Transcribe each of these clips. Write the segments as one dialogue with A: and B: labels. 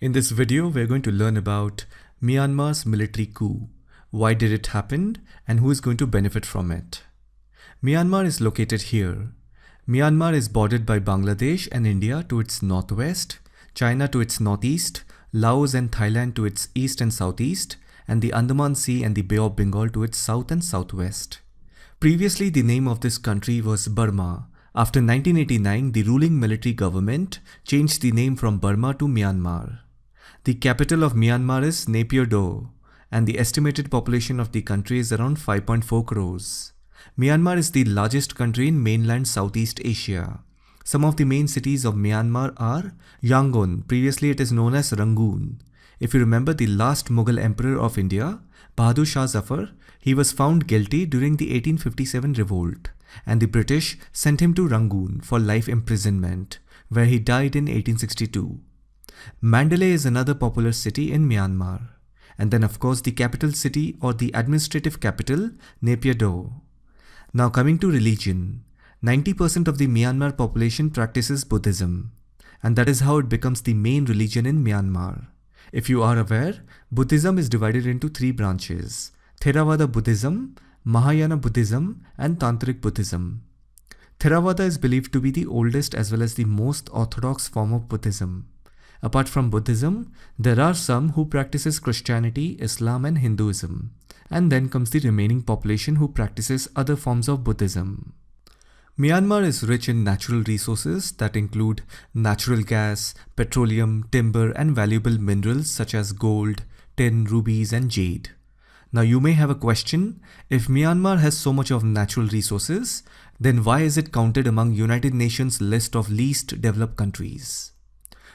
A: In this video, we're going to learn about Myanmar's military coup. Why did it happen and who is going to benefit from it? Myanmar is located here. Myanmar is bordered by Bangladesh and India to its northwest, China to its northeast, Laos and Thailand to its east and southeast, and the Andaman Sea and the Bay of Bengal to its south and southwest. Previously, the name of this country was Burma. After 1989, the ruling military government changed the name from Burma to Myanmar. The capital of Myanmar is Naypyidaw, and the estimated population of the country is around 5.4 crores. Myanmar is the largest country in mainland Southeast Asia. Some of the main cities of Myanmar are Yangon, previously it is known as Rangoon. If you remember the last Mughal emperor of India, Bahadur Shah Zafar, he was found guilty during the 1857 revolt, and the British sent him to Rangoon for life imprisonment, where he died in 1862. Mandalay is another popular city in Myanmar. And then of course the capital city or the administrative capital, Naypyidaw. Now coming to religion, 90% of the Myanmar population practices Buddhism, and that is how it becomes the main religion in Myanmar. If you are aware, Buddhism is divided into three branches: Theravada Buddhism, Mahayana Buddhism, and Tantric Buddhism. Theravada is believed to be the oldest as well as the most orthodox form of Buddhism. Apart from Buddhism, there are some who practices Christianity, Islam and Hinduism. And then comes the remaining population who practices other forms of Buddhism. Myanmar is rich in natural resources that include natural gas, petroleum, timber and valuable minerals such as gold, tin, rubies and jade. Now you may have a question: if Myanmar has so much of natural resources, then why is it counted among United Nations list of least developed countries?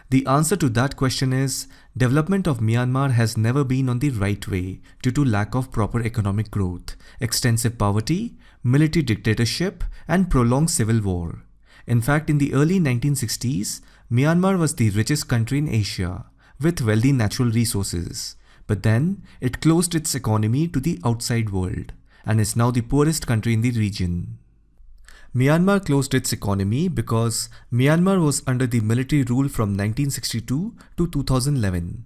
A: The answer to that question is, development of Myanmar has never been on the right way due to lack of proper economic growth, extensive poverty, military dictatorship, and prolonged civil war. In fact, in the early 1960s, Myanmar was the richest country in Asia, with wealthy natural resources. But then, it closed its economy to the outside world, and is now the poorest country in the region. Myanmar closed its economy because Myanmar was under the military rule from 1962 to 2011.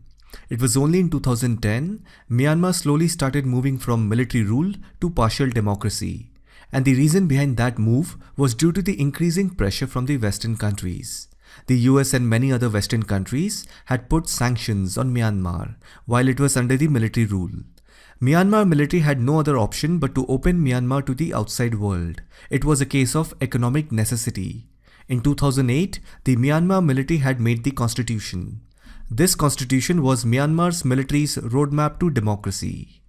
A: It was only in 2010 Myanmar slowly started moving from military rule to partial democracy. And the reason behind that move was due to the increasing pressure from the Western countries. The US and many other Western countries had put sanctions on Myanmar while it was under the military rule. Myanmar military had no other option but to open Myanmar to the outside world. It was a case of economic necessity. In 2008, the Myanmar military had made the constitution. This constitution was Myanmar's military's roadmap to democracy.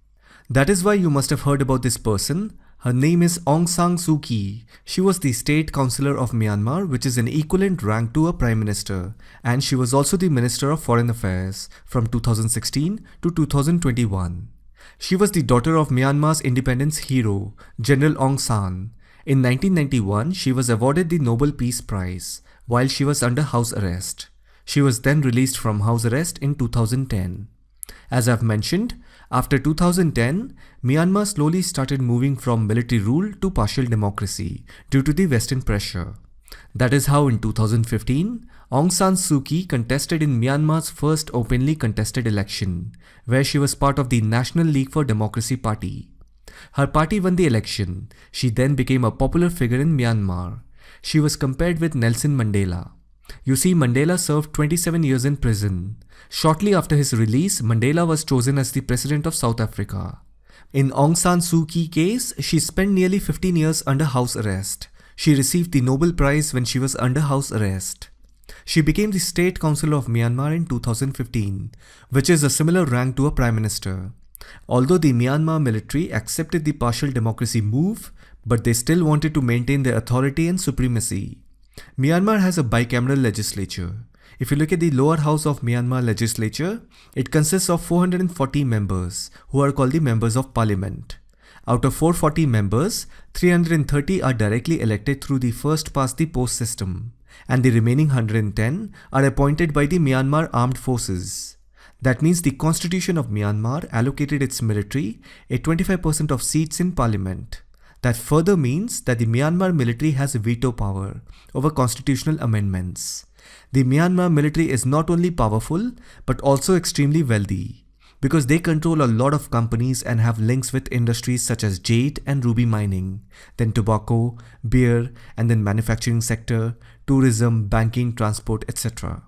A: That is why you must have heard about this person. Her name is Aung San Suu Kyi. She was the state councillor of Myanmar, which is an equivalent rank to a prime minister, and she was also the Minister of Foreign Affairs from 2016 to 2021. She was the daughter of Myanmar's independence hero, General Aung San. In 1991, she was awarded the Nobel Peace Prize while she was under house arrest. She was then released from house arrest in 2010. As I've mentioned, after 2010, Myanmar slowly started moving from military rule to partial democracy due to the Western pressure. That is how in 2015, Aung San Suu Kyi contested in Myanmar's first openly contested election, where she was part of the National League for Democracy party. Her party won the election. She then became a popular figure in Myanmar. She was compared with Nelson Mandela. You see, Mandela served 27 years in prison. Shortly after his release, Mandela was chosen as the President of South Africa. In Aung San Suu Kyi case, she spent nearly 15 years under house arrest. She received the Nobel Prize when she was under house arrest. She became the State Councillor of Myanmar in 2015, which is a similar rank to a Prime Minister. Although the Myanmar military accepted the partial democracy move, but they still wanted to maintain their authority and supremacy. Myanmar has a bicameral legislature. If you look at the lower house of Myanmar legislature, it consists of 440 members who are called the members of parliament. Out of 440 members, 330 are directly elected through the first past the post system, and the remaining 110 are appointed by the Myanmar Armed Forces. That means the Constitution of Myanmar allocated its military a 25% of seats in parliament. That further means that the Myanmar military has veto power over constitutional amendments. The Myanmar military is not only powerful but also extremely wealthy because they control a lot of companies and have links with industries such as jade and ruby mining, then tobacco, beer, and then manufacturing sector, tourism, banking, transport, etc.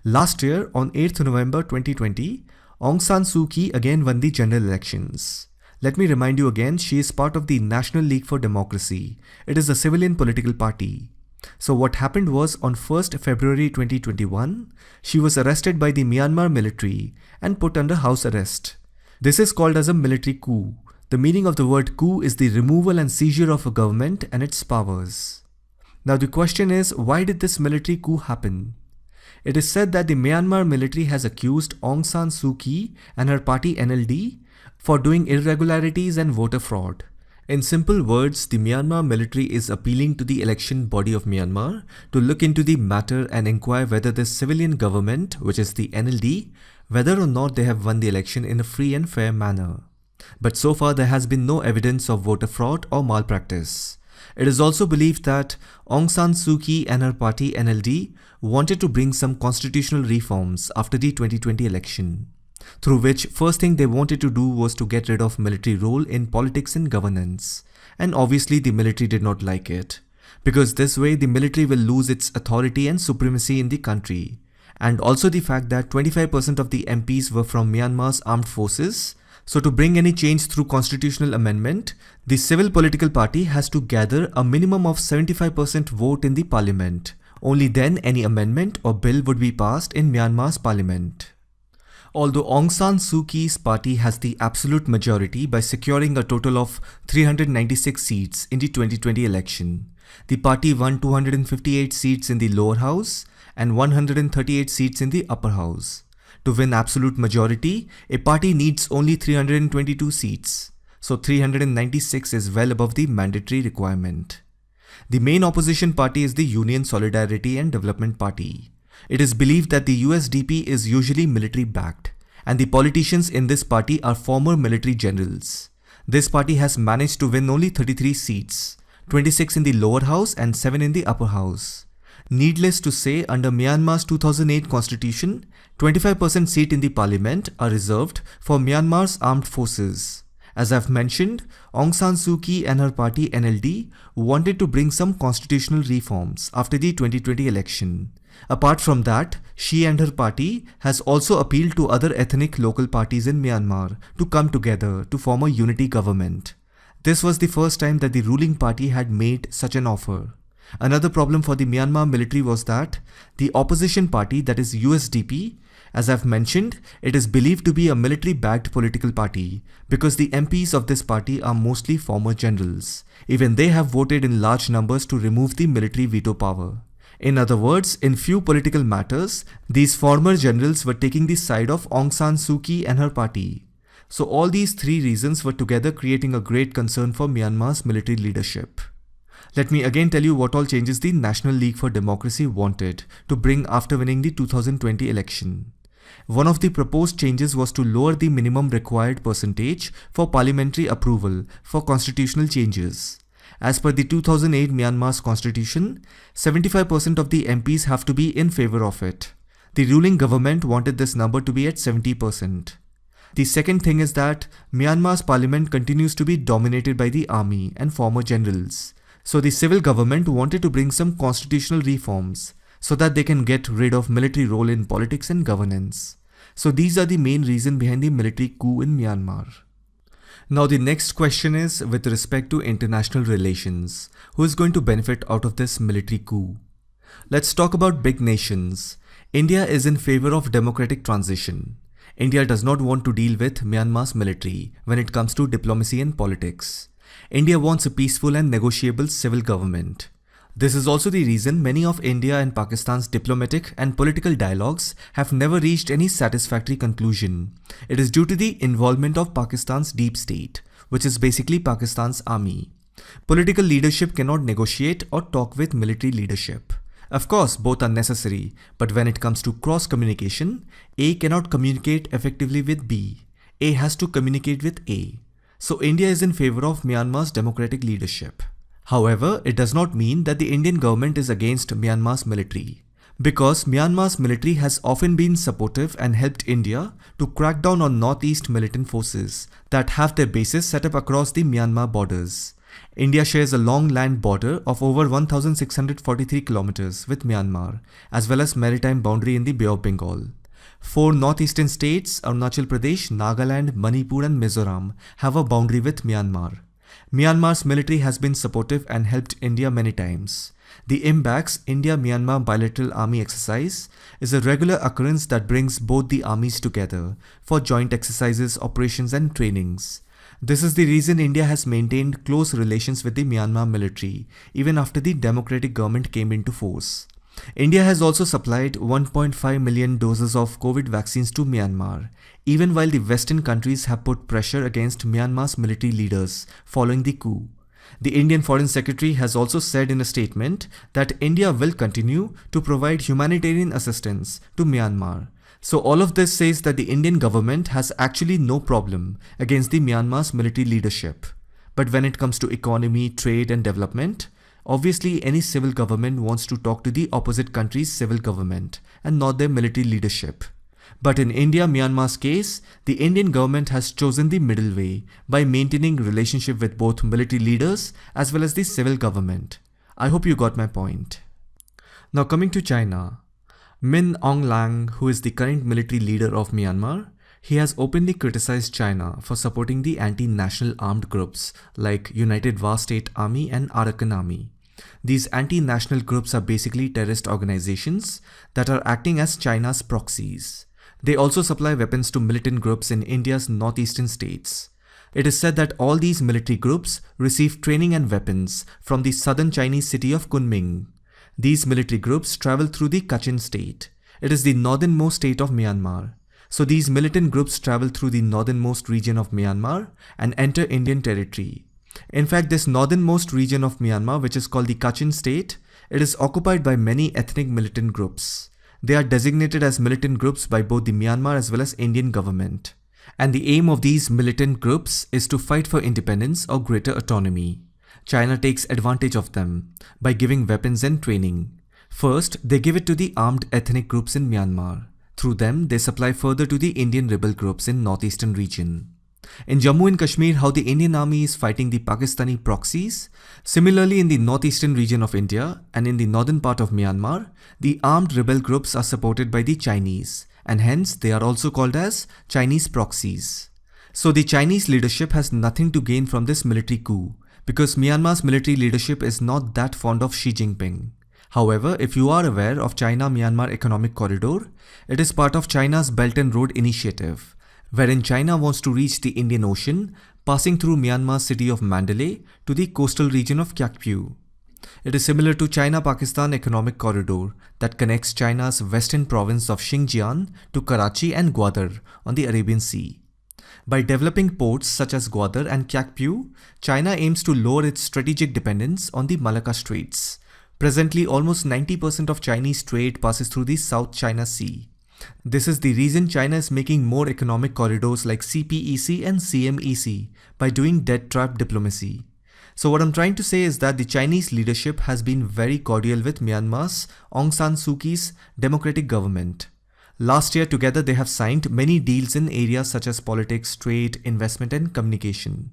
A: Last year, on 8th November 2020, Aung San Suu Kyi again won the general elections. Let me remind you again, she is part of the National League for Democracy. It is a civilian political party. So what happened was on 1st February 2021, she was arrested by the Myanmar military and put under house arrest. This is called as a military coup. The meaning of the word coup is the removal and seizure of a government and its powers. Now the question is, why did this military coup happen? It is said that the Myanmar military has accused Aung San Suu Kyi and her party NLD for doing irregularities and voter fraud. In simple words, the Myanmar military is appealing to the election body of Myanmar to look into the matter and inquire whether this civilian government, which is the NLD, whether or not they have won the election in a free and fair manner. But so far there has been no evidence of voter fraud or malpractice. It is also believed that Aung San Suu Kyi and her party NLD wanted to bring some constitutional reforms after the 2020 election, through which first thing they wanted to do was to get rid of military role in politics and governance. And obviously the military did not like it, because this way the military will lose its authority and supremacy in the country. And also the fact that 25% of the MPs were from Myanmar's armed forces. So to bring any change through constitutional amendment, the civil political party has to gather a minimum of 75% vote in the parliament. Only then any amendment or bill would be passed in Myanmar's parliament. Although Aung San Suu Kyi's party has the absolute majority by securing a total of 396 seats in the 2020 election, the party won 258 seats in the lower house and 138 seats in the upper house. To win absolute majority, a party needs only 322 seats, so 396 is well above the mandatory requirement. The main opposition party is the Union Solidarity and Development Party. It is believed that the USDP is usually military-backed, and the politicians in this party are former military generals. This party has managed to win only 33 seats, 26 in the lower house and 7 in the upper house. Needless to say, under Myanmar's 2008 constitution, 25% seat in the parliament are reserved for Myanmar's armed forces. As I've mentioned, Aung San Suu Kyi and her party NLD wanted to bring some constitutional reforms after the 2020 election. Apart from that, she and her party has also appealed to other ethnic local parties in Myanmar to come together to form a unity government. This was the first time that the ruling party had made such an offer. Another problem for the Myanmar military was that the opposition party, that is USDP, as I've mentioned, it is believed to be a military-backed political party because the MPs of this party are mostly former generals. Even they have voted in large numbers to remove the military veto power. In other words, in few political matters, these former generals were taking the side of Aung San Suu Kyi and her party. So all these three reasons were together creating a great concern for Myanmar's military leadership. Let me again tell you what all changes the National League for Democracy wanted to bring after winning the 2020 election. One of the proposed changes was to lower the minimum required percentage for parliamentary approval for constitutional changes. As per the 2008 Myanmar's constitution, 75% of the MPs have to be in favor of it. The ruling government wanted this number to be at 70%. The second thing is that Myanmar's parliament continues to be dominated by the army and former generals. So the civil government wanted to bring some constitutional reforms so that they can get rid of military role in politics and governance. So these are the main reasons behind the military coup in Myanmar. Now the next question is with respect to international relations. Who is going to benefit out of this military coup? Let's talk about big nations. India is in favor of democratic transition. India does not want to deal with Myanmar's military when it comes to diplomacy and politics. India wants a peaceful and negotiable civil government. This is also the reason many of India and Pakistan's diplomatic and political dialogues have never reached any satisfactory conclusion. It is due to the involvement of Pakistan's deep state, which is basically Pakistan's army. Political leadership cannot negotiate or talk with military leadership. Of course, both are necessary, but when it comes to cross communication, A cannot communicate effectively with B. A has to communicate with A. So India is in favor of Myanmar's democratic leadership. However, it does not mean that the Indian government is against Myanmar's military. Because Myanmar's military has often been supportive and helped India to crack down on northeast militant forces that have their bases set up across the Myanmar borders. India shares a long land border of over 1,643 kilometers with Myanmar, as well as maritime boundary in the Bay of Bengal. 4 northeastern states, Arunachal Pradesh, Nagaland, Manipur and Mizoram, have a boundary with Myanmar. Myanmar's military has been supportive and helped India many times. The IMBAX, India-Myanmar Bilateral Army Exercise, is a regular occurrence that brings both the armies together for joint exercises, operations and trainings. This is the reason India has maintained close relations with the Myanmar military even after the democratic government came into force. India has also supplied 1.5 million doses of COVID vaccines to Myanmar, even while the Western countries have put pressure against Myanmar's military leaders following the coup. The Indian Foreign Secretary has also said in a statement that India will continue to provide humanitarian assistance to Myanmar. So all of this says that the Indian government has actually no problem against the Myanmar's military leadership. But when it comes to economy, trade and development, obviously any civil government wants to talk to the opposite country's civil government and not their military leadership. But in India-Myanmar's case, the Indian government has chosen the middle way by maintaining relationship with both military leaders as well as the civil government. I hope you got my point. Now coming to China. Min Aung Hlaing, who is the current military leader of Myanmar, he has openly criticized China for supporting the anti-national armed groups like United Wa State Army and Arakan Army. These anti-national groups are basically terrorist organizations that are acting as China's proxies. They also supply weapons to militant groups in India's northeastern states. It is said that all these military groups receive training and weapons from the southern Chinese city of Kunming. These military groups travel through the Kachin state. It is the northernmost state of Myanmar. So these militant groups travel through the northernmost region of Myanmar and enter Indian territory. In fact, this northernmost region of Myanmar, which is called the Kachin state, it is occupied by many ethnic militant groups. They are designated as militant groups by both the Myanmar as well as Indian government. And the aim of these militant groups is to fight for independence or greater autonomy. China takes advantage of them by giving weapons and training. First, they give it to the armed ethnic groups in Myanmar. Through them, they supply further to the Indian rebel groups in northeastern region. In Jammu and Kashmir, how the Indian army is fighting the Pakistani proxies. Similarly, in the northeastern region of India and in the northern part of Myanmar, the armed rebel groups are supported by the Chinese, and hence they are also called as Chinese proxies. So the Chinese leadership has nothing to gain from this military coup, because Myanmar's military leadership is not that fond of Xi Jinping. However, if you are aware of China-Myanmar Economic Corridor, it is part of China's Belt and Road Initiative, wherein China wants to reach the Indian Ocean, passing through Myanmar's city of Mandalay to the coastal region of Kyakpyu. It is similar to China-Pakistan Economic Corridor that connects China's western province of Xinjiang to Karachi and Gwadar on the Arabian Sea. By developing ports such as Gwadar and Kyakpyu, China aims to lower its strategic dependence on the Malacca Straits. Presently, almost 90% of Chinese trade passes through the South China Sea. This is the reason China is making more economic corridors like CPEC and CMEC by doing debt trap diplomacy. So what I'm trying to say is that the Chinese leadership has been very cordial with Myanmar's Aung San Suu Kyi's democratic government. Last year together they have signed many deals in areas such as politics, trade, investment and communication.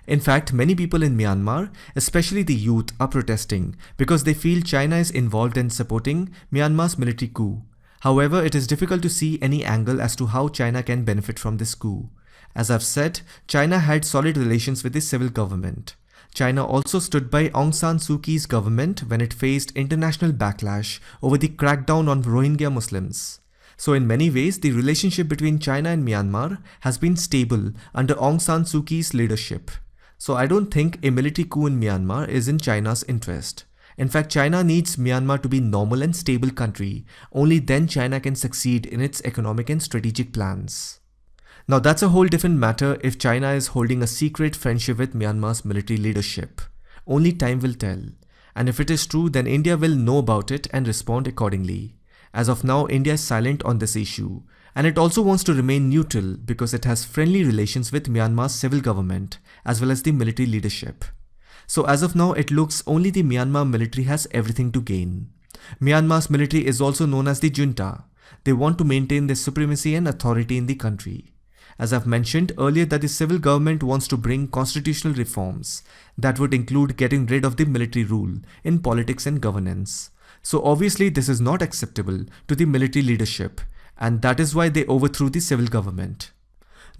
A: In fact, many people in Myanmar, especially the youth, are protesting because they feel China is involved in supporting Myanmar's military coup. However, it is difficult to see any angle as to how China can benefit from this coup. As I've said, China had solid relations with the civil government. China also stood by Aung San Suu Kyi's government when it faced international backlash over the crackdown on Rohingya Muslims. So in many ways, the relationship between China and Myanmar has been stable under Aung San Suu Kyi's leadership. So I don't think a military coup in Myanmar is in China's interest. In fact, China needs Myanmar to be a normal and stable country. Only then China can succeed in its economic and strategic plans. Now that's a whole different matter if China is holding a secret friendship with Myanmar's military leadership. Only time will tell. And if it is true, then India will know about it and respond accordingly. As of now, India is silent on this issue. And it also wants to remain neutral because it has friendly relations with Myanmar's civil government as well as the military leadership. So as of now, it looks only the Myanmar military has everything to gain. Myanmar's military is also known as the junta. They want to maintain their supremacy and authority in the country. As I've mentioned earlier, that the civil government wants to bring constitutional reforms that would include getting rid of the military rule in politics and governance. So obviously this is not acceptable to the military leadership, and that is why they overthrew the civil government.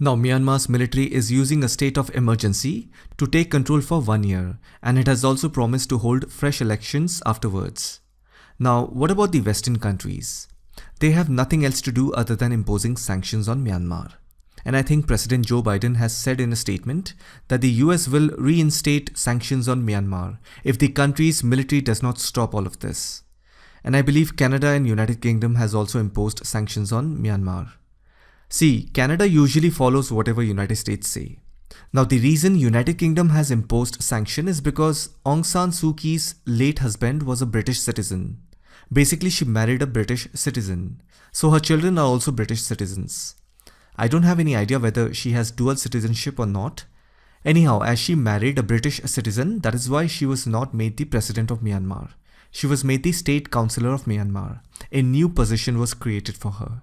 A: Now Myanmar's military is using a state of emergency to take control for 1 year, and it has also promised to hold fresh elections afterwards. Now what about the Western countries? They have nothing else to do other than imposing sanctions on Myanmar. And I think President Joe Biden has said in a statement that the US will reinstate sanctions on Myanmar if the country's military does not stop all of this. And I believe Canada and United Kingdom has also imposed sanctions on Myanmar. See, Canada usually follows whatever United States say. Now the reason United Kingdom has imposed sanction is because Aung San Suu Kyi's late husband was a British citizen. Basically, she married a British citizen, so her children are also British citizens. I don't have any idea whether she has dual citizenship or not. Anyhow, as she married a British citizen, that is why she was not made the president of Myanmar. She was made the state councillor of Myanmar. A new position was created for her.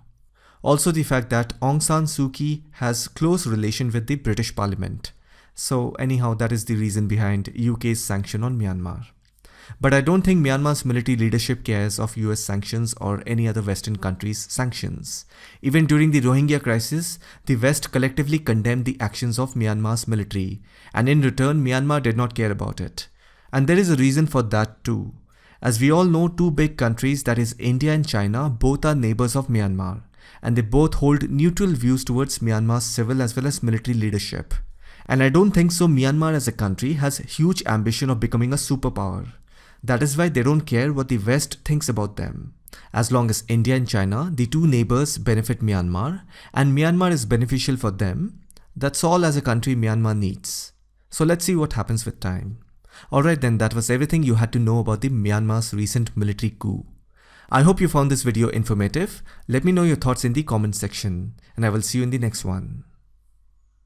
A: Also the fact that Aung San Suu Kyi has close relation with the British Parliament. So anyhow, that is the reason behind UK's sanction on Myanmar. But I don't think Myanmar's military leadership cares of US sanctions or any other Western country's sanctions. Even during the Rohingya crisis, the West collectively condemned the actions of Myanmar's military, and in return, Myanmar did not care about it. And there is a reason for that too. As we all know, two big countries, that is India and China, both are neighbors of Myanmar, and they both hold neutral views towards Myanmar's civil as well as military leadership. And I don't think so Myanmar as a country has huge ambition of becoming a superpower. That is why they don't care what the West thinks about them. As long as India and China, the two neighbors, benefit Myanmar, and Myanmar is beneficial for them, that's all as a country Myanmar needs. So let's see what happens with time. Alright then, that was everything you had to know about the Myanmar's recent military coup. I hope you found this video informative. Let me know your thoughts in the comment section, and I will see you in the next one.